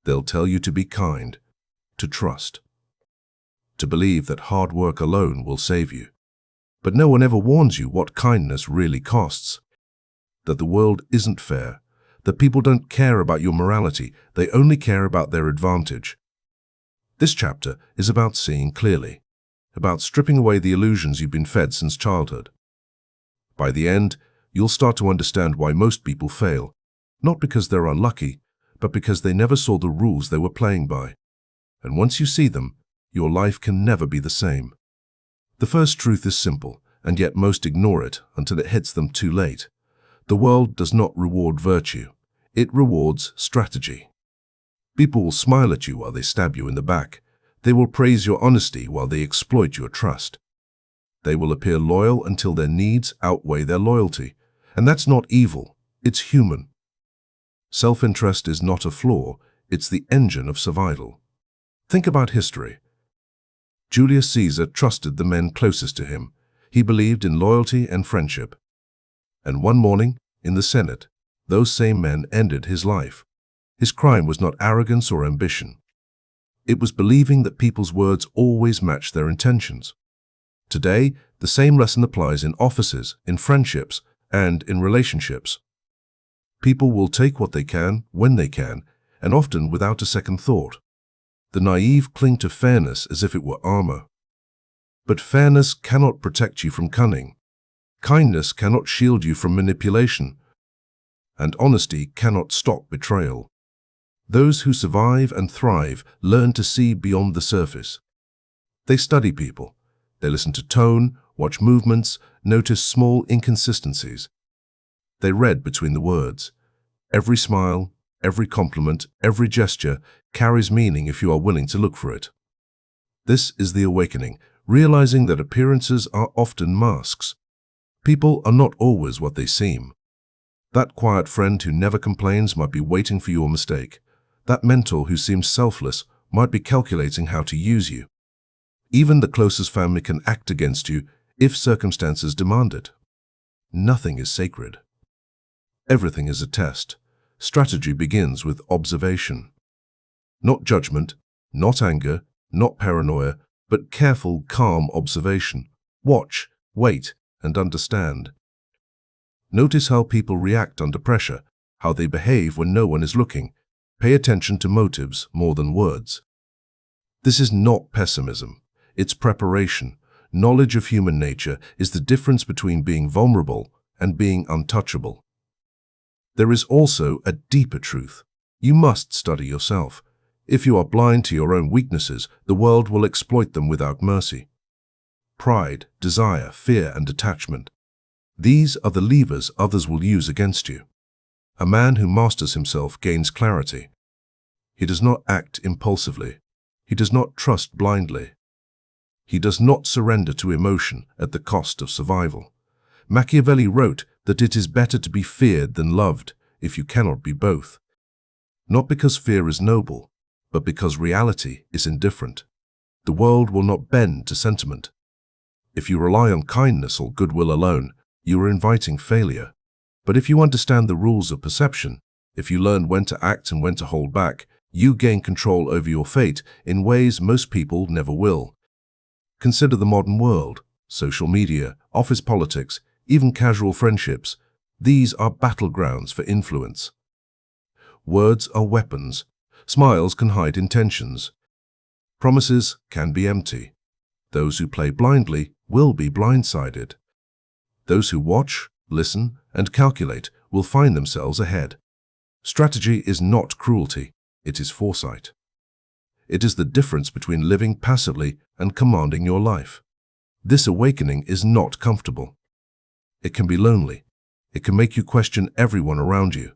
They'll tell you to be kind, to trust, to believe that hard work alone will save you. But no one ever warns you what kindness really costs. That the world isn't fair, that people don't care about your morality, they only care about their advantage. This chapter is about seeing clearly, about stripping away the illusions you've been fed since childhood. By the end, you'll start to understand why most people fail, not because they're unlucky, but because they never saw the rules they were playing by. And once you see them, your life can never be the same. The first truth is simple, and yet most ignore it until it hits them too late. The world does not reward virtue. It rewards strategy. People will smile at you while they stab you in the back. They will praise your honesty while they exploit your trust. They will appear loyal until their needs outweigh their loyalty. And that's not evil, it's human. Self-interest is not a flaw, it's the engine of survival. Think about history. Julius Caesar trusted the men closest to him. He believed in loyalty and friendship. And one morning, in the Senate, those same men ended his life. His crime was not arrogance or ambition. It was believing that people's words always match their intentions. Today, the same lesson applies in offices, in friendships, and in relationships. People will take what they can, when they can, and often without a second thought. The naive cling to fairness as if it were armor. But fairness cannot protect you from cunning. Kindness cannot shield you from manipulation. And honesty cannot stop betrayal. Those who survive and thrive learn to see beyond the surface. They study people. They listen to tone, watch movements, notice small inconsistencies. They read between the words. Every smile, every compliment, every gesture carries meaning if you are willing to look for it. This is the awakening, realizing that appearances are often masks. People are not always what they seem. That quiet friend who never complains might be waiting for your mistake. That mentor who seems selfless might be calculating how to use you. Even the closest family can act against you if circumstances demand it. Nothing is sacred. Everything is a test. Strategy begins with observation. Not judgment, not anger, not paranoia, but careful, calm observation. Watch, wait, and understand. Notice how people react under pressure, how they behave when no one is looking. Pay attention to motives more than words. This is not pessimism. It's preparation. Knowledge of human nature is the difference between being vulnerable and being untouchable. There is also a deeper truth. You must study yourself. If you are blind to your own weaknesses, the world will exploit them without mercy. Pride, desire, fear, and attachment. These are the levers others will use against you. A man who masters himself gains clarity. He does not act impulsively. He does not trust blindly. He does not surrender to emotion at the cost of survival. Machiavelli wrote that it is better to be feared than loved if you cannot be both. Not because fear is noble, but because reality is indifferent. The world will not bend to sentiment. If you rely on kindness or goodwill alone, you are inviting failure. But if you understand the rules of perception, if you learn when to act and when to hold back, you gain control over your fate in ways most people never will. Consider the modern world, social media, office politics, even casual friendships. These are battlegrounds for influence. Words are weapons. Smiles can hide intentions. Promises can be empty. Those who play blindly will be blindsided. Those who watch, listen, and calculate will find themselves ahead. Strategy is not cruelty, it is foresight. It is the difference between living passively and commanding your life. This awakening is not comfortable. It can be lonely. It can make you question everyone around you.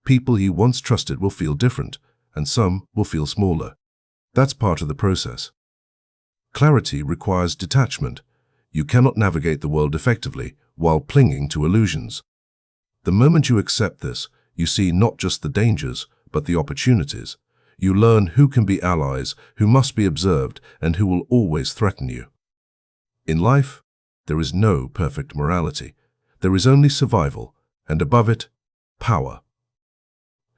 People you once trusted will feel different, and some will feel smaller. That's part of the process. Clarity requires detachment. You cannot navigate the world effectively while clinging to illusions. The moment you accept this, you see not just the dangers, but the opportunities. You learn who can be allies, who must be observed, and who will always threaten you. In life, there is no perfect morality. There is only survival, and above it, power.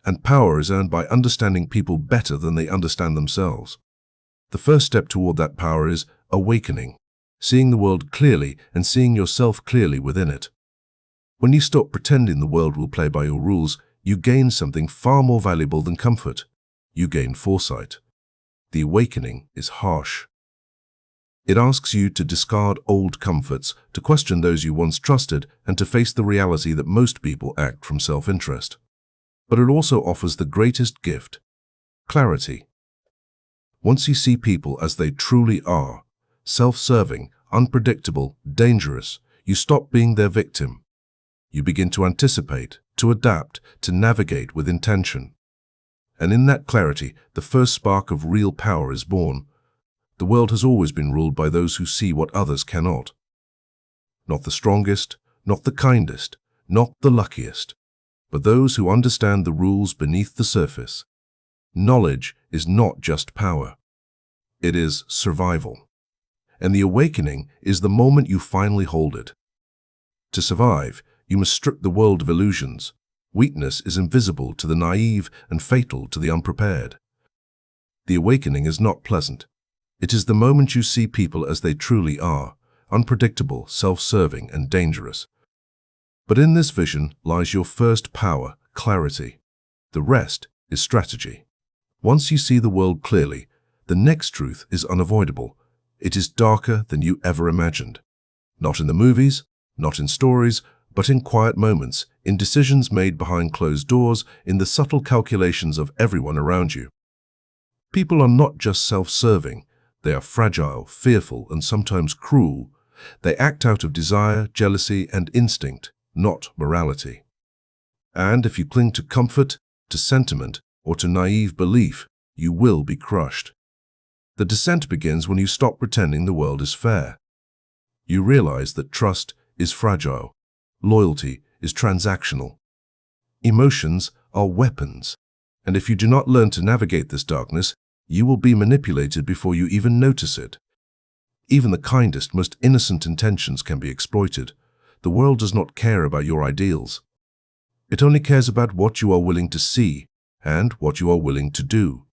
And power is earned by understanding people better than they understand themselves. The first step toward that power is awakening, seeing the world clearly and seeing yourself clearly within it. When you stop pretending the world will play by your rules, you gain something far more valuable than comfort. You gain foresight. The awakening is harsh. It asks you to discard old comforts, to question those you once trusted, and to face the reality that most people act from self-interest. But it also offers the greatest gift: clarity. Once you see people as they truly are, self-serving, unpredictable, dangerous, you stop being their victim. You begin to anticipate, to adapt, to navigate with intention. And in that clarity, the first spark of real power is born. The world has always been ruled by those who see what others cannot. Not the strongest, not the kindest, not the luckiest, but those who understand the rules beneath the surface. Knowledge is not just power. It is survival. And the awakening is the moment you finally hold it. To survive, you must strip the world of illusions. Weakness is invisible to the naive and fatal to the unprepared. The awakening is not pleasant. It is the moment you see people as they truly are, unpredictable, self-serving, and dangerous. But in this vision lies your first power, clarity. The rest is strategy. Once you see the world clearly, the next truth is unavoidable. It is darker than you ever imagined. Not in the movies, not in stories, but in quiet moments, in decisions made behind closed doors, in the subtle calculations of everyone around you. People are not just self-serving. They are fragile, fearful, and sometimes cruel. They act out of desire, jealousy, and instinct, not morality. And if you cling to comfort, to sentiment, or to naive belief, you will be crushed. The descent begins when you stop pretending the world is fair. You realize that trust is fragile. Loyalty is transactional. Emotions are weapons. And if you do not learn to navigate this darkness, you will be manipulated before you even notice it. Even the kindest, most innocent intentions can be exploited. The world does not care about your ideals. It only cares about what you are willing to see and what you are willing to do.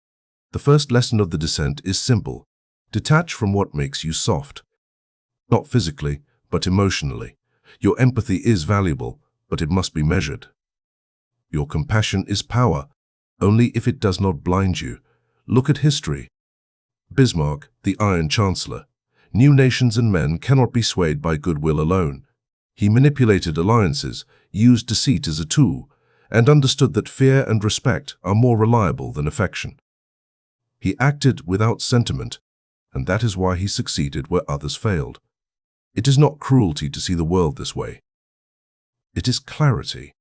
The first lesson of the descent is simple. Detach from what makes you soft. Not physically, but emotionally. Your empathy is valuable, but it must be measured. Your compassion is power, only if it does not blind you. Look at history. Bismarck, the Iron Chancellor, knew nations and men cannot be swayed by goodwill alone. He manipulated alliances, used deceit as a tool, and understood that fear and respect are more reliable than affection. He acted without sentiment, and that is why he succeeded where others failed. It is not cruelty to see the world this way. It is clarity.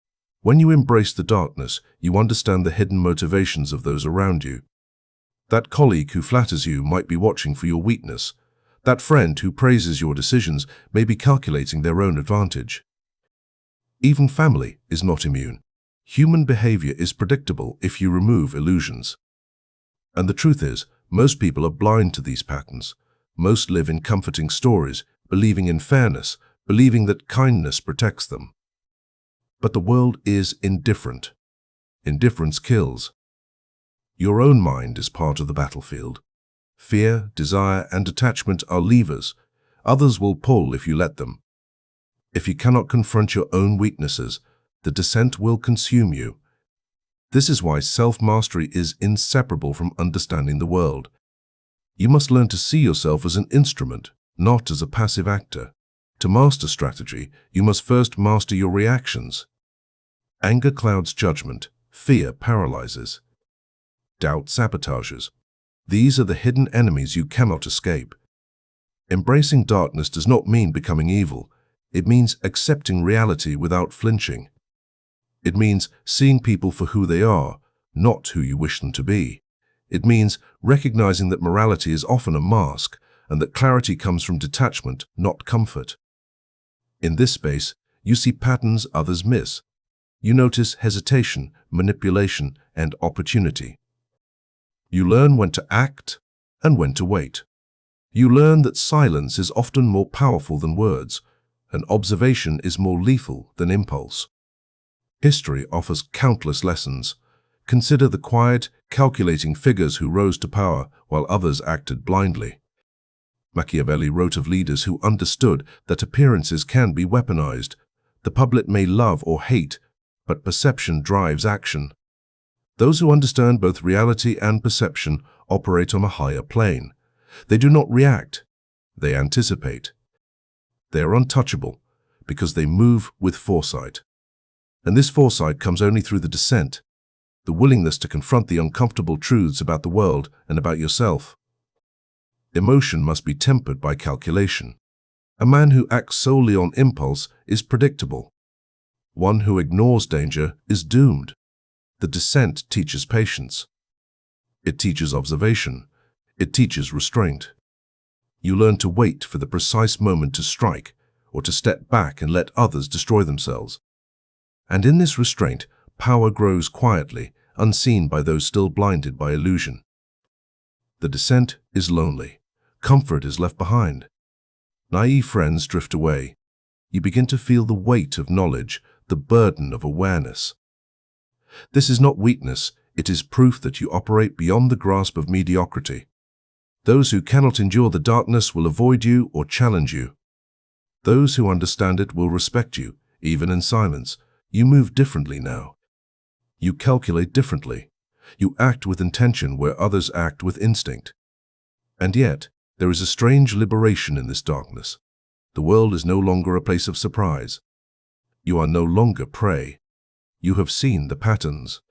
When you embrace the darkness, you understand the hidden motivations of those around you. That colleague who flatters you might be watching for your weakness. That friend who praises your decisions may be calculating their own advantage. Even family is not immune. Human behavior is predictable if you remove illusions. And the truth is, most people are blind to these patterns. Most live in comforting stories, believing in fairness, believing that kindness protects them. But the world is indifferent. Indifference kills. Your own mind is part of the battlefield. Fear, desire, and attachment are levers. Others will pull if you let them. If you cannot confront your own weaknesses, the descent will consume you. This is why self-mastery is inseparable from understanding the world. You must learn to see yourself as an instrument, not as a passive actor. To master strategy, you must first master your reactions. Anger clouds judgment. Fear paralyzes. Doubt sabotages. These are the hidden enemies you cannot escape. Embracing darkness does not mean becoming evil. It means accepting reality without flinching. It means seeing people for who they are, not who you wish them to be. It means recognizing that morality is often a mask, and that clarity comes from detachment, not comfort. In this space, you see patterns others miss. You notice hesitation, manipulation, and opportunity. You learn when to act and when to wait. You learn that silence is often more powerful than words, and observation is more lethal than impulse. History offers countless lessons. Consider the quiet, calculating figures who rose to power while others acted blindly. Machiavelli wrote of leaders who understood that appearances can be weaponized. The public may love or hate, but perception drives action. Those who understand both reality and perception operate on a higher plane. They do not react, they anticipate. They are untouchable because they move with foresight. And this foresight comes only through the descent, the willingness to confront the uncomfortable truths about the world and about yourself. Emotion must be tempered by calculation. A man who acts solely on impulse is predictable. One who ignores danger is doomed. The descent teaches patience. It teaches observation. It teaches restraint. You learn to wait for the precise moment to strike, or to step back and let others destroy themselves. And in this restraint, power grows quietly, unseen by those still blinded by illusion. The descent is lonely. Comfort is left behind. Naive friends drift away. You begin to feel the weight of knowledge, the burden of awareness. This is not weakness, it is proof that you operate beyond the grasp of mediocrity. Those who cannot endure the darkness will avoid you or challenge you. Those who understand it will respect you, even in silence. You move differently now. You calculate differently. You act with intention where others act with instinct. And yet, there is a strange liberation in this darkness. The world is no longer a place of surprise. You are no longer prey. You have seen the patterns.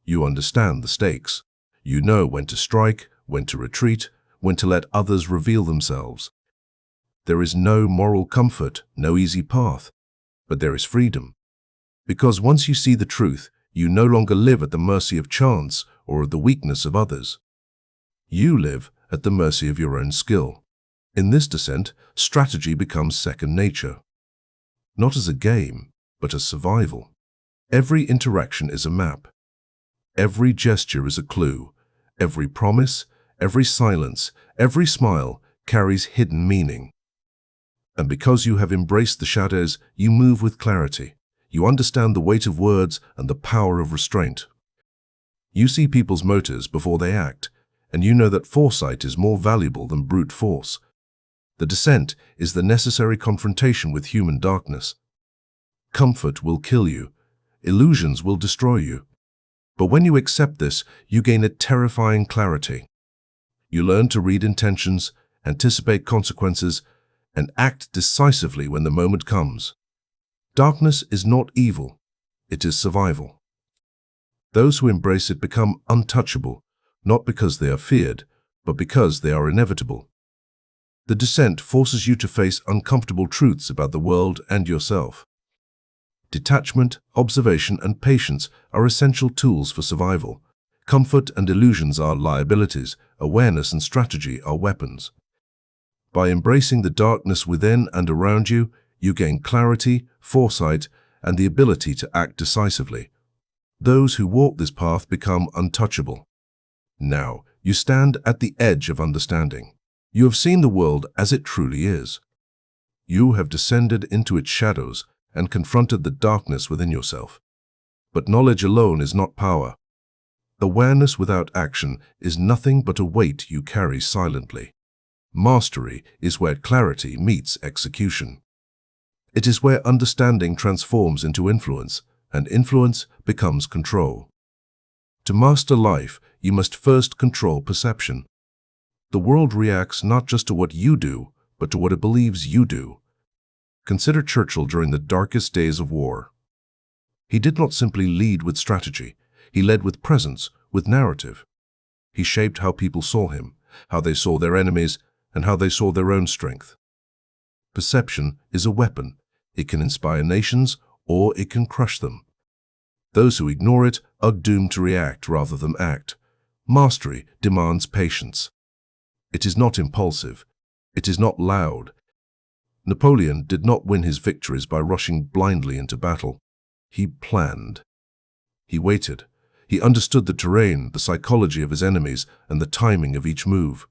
You understand the stakes. You know when to strike, when to retreat, when to let others reveal themselves. There is no moral comfort, no easy path, but there is freedom. Because once you see the truth, you no longer live at the mercy of chance or of the weakness of others. You live at the mercy of your own skill. In this descent, strategy becomes second nature. Not as a game, but as survival. Every interaction is a map. Every gesture is a clue. Every promise, every silence, every smile carries hidden meaning. And because you have embraced the shadows, you move with clarity. You understand the weight of words and the power of restraint. You see people's motives before they act, and you know that foresight is more valuable than brute force. The descent is the necessary confrontation with human darkness. Comfort will kill you. Illusions will destroy you. But when you accept this, you gain a terrifying clarity. You learn to read intentions, anticipate consequences, and act decisively when the moment comes. Darkness is not evil, it is survival. Those who embrace it become untouchable, not because they are feared, but because they are inevitable. The descent forces you to face uncomfortable truths about the world and yourself. Detachment, observation, and patience are essential tools for survival. Comfort and illusions are liabilities, awareness and strategy are weapons. By embracing the darkness within and around you, you gain clarity, foresight, and the ability to act decisively. Those who walk this path become untouchable. Now, you stand at the edge of understanding. You have seen the world as it truly is. You have descended into its shadows and confronted the darkness within yourself. But knowledge alone is not power. Awareness without action is nothing but a weight you carry silently. Mastery is where clarity meets execution. It is where understanding transforms into influence, and influence becomes control. To master life, you must first control perception. The world reacts not just to what you do, but to what it believes you do. Consider Churchill during the darkest days of war. He did not simply lead with strategy, he led with presence, with narrative. He shaped how people saw him, how they saw their enemies, and how they saw their own strength. Perception is a weapon. It can inspire nations, or it can crush them. Those who ignore it are doomed to react rather than act. Mastery demands patience. It is not impulsive. It is not loud. Napoleon did not win his victories by rushing blindly into battle. He planned. He waited. He understood the terrain, the psychology of his enemies, and the timing of each move.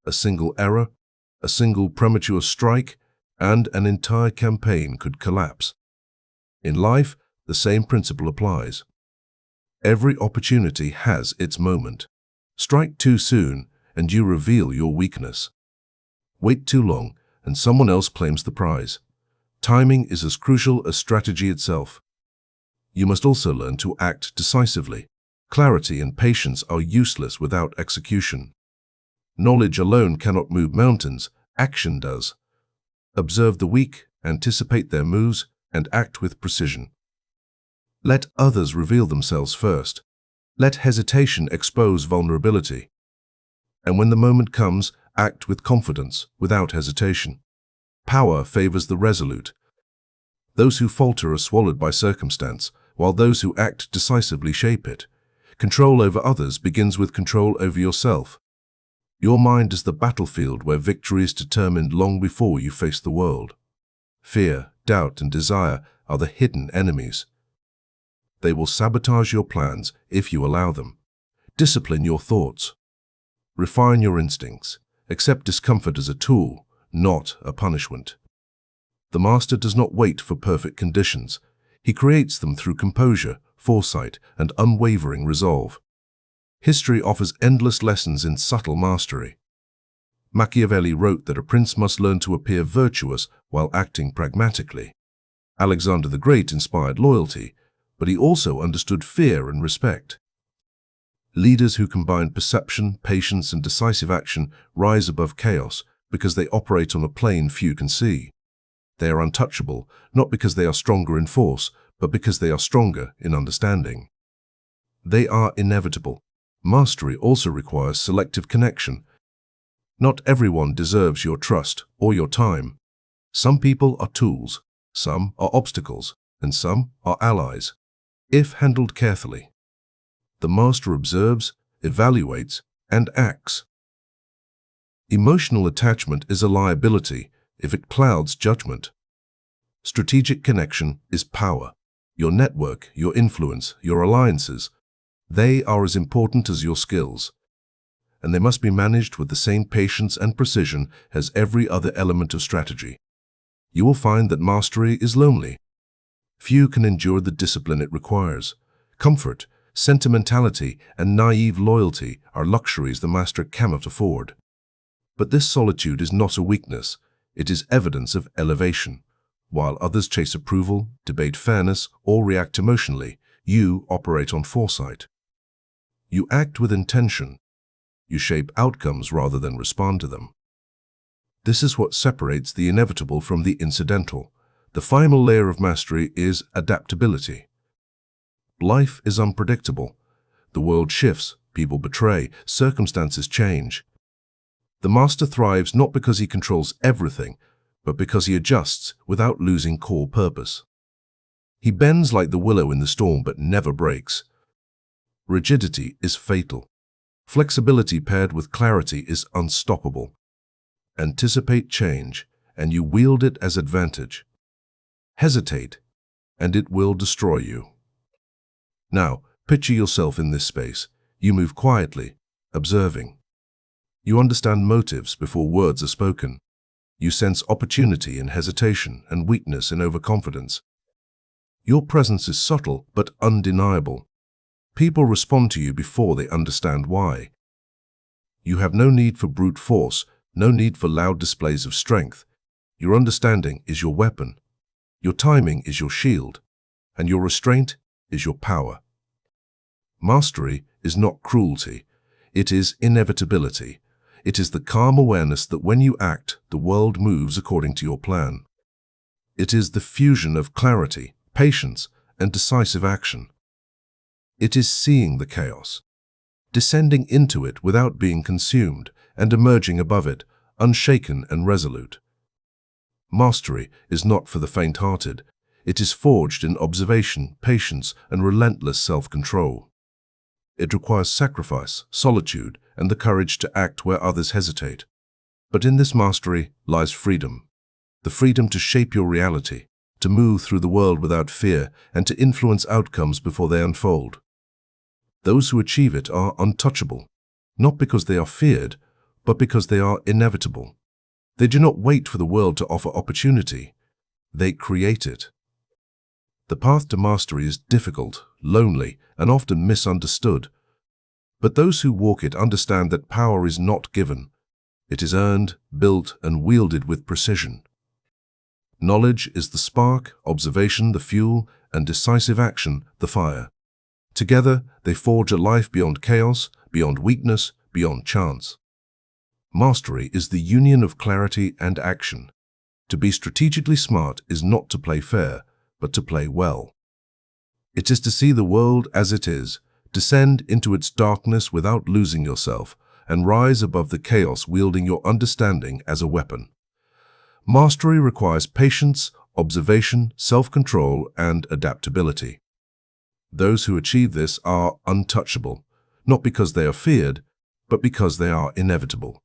A single error, a single premature strike, and an entire campaign could collapse. In life, the same principle applies. Every opportunity has its moment. Strike too soon, and you reveal your weakness. Wait too long, and someone else claims the prize. Timing is as crucial as strategy itself. You must also learn to act decisively. Clarity and patience are useless without execution. Knowledge alone cannot move mountains, action does. Observe the weak, anticipate their moves, and act with precision. Let others reveal themselves first. Let hesitation expose vulnerability. And when the moment comes, act with confidence, without hesitation. Power favors the resolute. Those who falter are swallowed by circumstance, while those who act decisively shape it. Control over others begins with control over yourself. Your mind is the battlefield where victory is determined long before you face the world. Fear, doubt, and desire are the hidden enemies. They will sabotage your plans if you allow them. Discipline your thoughts. Refine your instincts. Accept discomfort as a tool, not a punishment. The master does not wait for perfect conditions. He creates them through composure, foresight, and unwavering resolve. History offers endless lessons in subtle mastery. Machiavelli wrote that a prince must learn to appear virtuous while acting pragmatically. Alexander the Great inspired loyalty, but he also understood fear and respect. Leaders who combine perception, patience, and decisive action rise above chaos because they operate on a plane few can see. They are untouchable, not because they are stronger in force, but because they are stronger in understanding. They are inevitable. Mastery also requires selective connection. Not everyone deserves your trust or your time. Some people are tools, some are obstacles, and some are allies. If handled carefully, the master observes, evaluates, and acts. Emotional attachment is a liability if it clouds judgment. Strategic connection is power. Your network, your influence, your alliances, they are as important as your skills, and they must be managed with the same patience and precision as every other element of strategy. You will find that mastery is lonely. Few can endure the discipline it requires. Comfort, sentimentality, and naive loyalty are luxuries the master cannot afford. But this solitude is not a weakness. It is evidence of elevation. While others chase approval, debate fairness, or react emotionally, you operate on foresight. You act with intention. You shape outcomes rather than respond to them. This is what separates the inevitable from the incidental. The final layer of mastery is adaptability. Life is unpredictable. The world shifts, people betray, circumstances change. The master thrives not because he controls everything, but because he adjusts without losing core purpose. He bends like the willow in the storm but never breaks. Rigidity is fatal. Flexibility paired with clarity is unstoppable. Anticipate change, and you wield it as advantage. Hesitate, and it will destroy you. Now, picture yourself in this space. You move quietly, observing. You understand motives before words are spoken. You sense opportunity in hesitation and weakness in overconfidence. Your presence is subtle but undeniable. People respond to you before they understand why. You have no need for brute force, no need for loud displays of strength. Your understanding is your weapon. Your timing is your shield, and your restraint is your power. Mastery is not cruelty. It is inevitability. It is the calm awareness that when you act, the world moves according to your plan. It is the fusion of clarity, patience, and decisive action. It is seeing the chaos, descending into it without being consumed, and emerging above it, unshaken and resolute. Mastery is not for the faint-hearted. It is forged in observation, patience, and relentless self-control. It requires sacrifice, solitude, and the courage to act where others hesitate. But in this mastery lies freedom. The freedom to shape your reality, to move through the world without fear, and to influence outcomes before they unfold. Those who achieve it are untouchable, not because they are feared, but because they are inevitable. They do not wait for the world to offer opportunity. They create it. The path to mastery is difficult, lonely, and often misunderstood. But those who walk it understand that power is not given. It is earned, built, and wielded with precision. Knowledge is the spark, observation the fuel, and decisive action the fire. Together, they forge a life beyond chaos, beyond weakness, beyond chance. Mastery is the union of clarity and action. To be strategically smart is not to play fair, but to play well. It is to see the world as it is, descend into its darkness without losing yourself, and rise above the chaos wielding your understanding as a weapon. Mastery requires patience, observation, self-control, and adaptability. Those who achieve this are untouchable, not because they are feared, but because they are inevitable.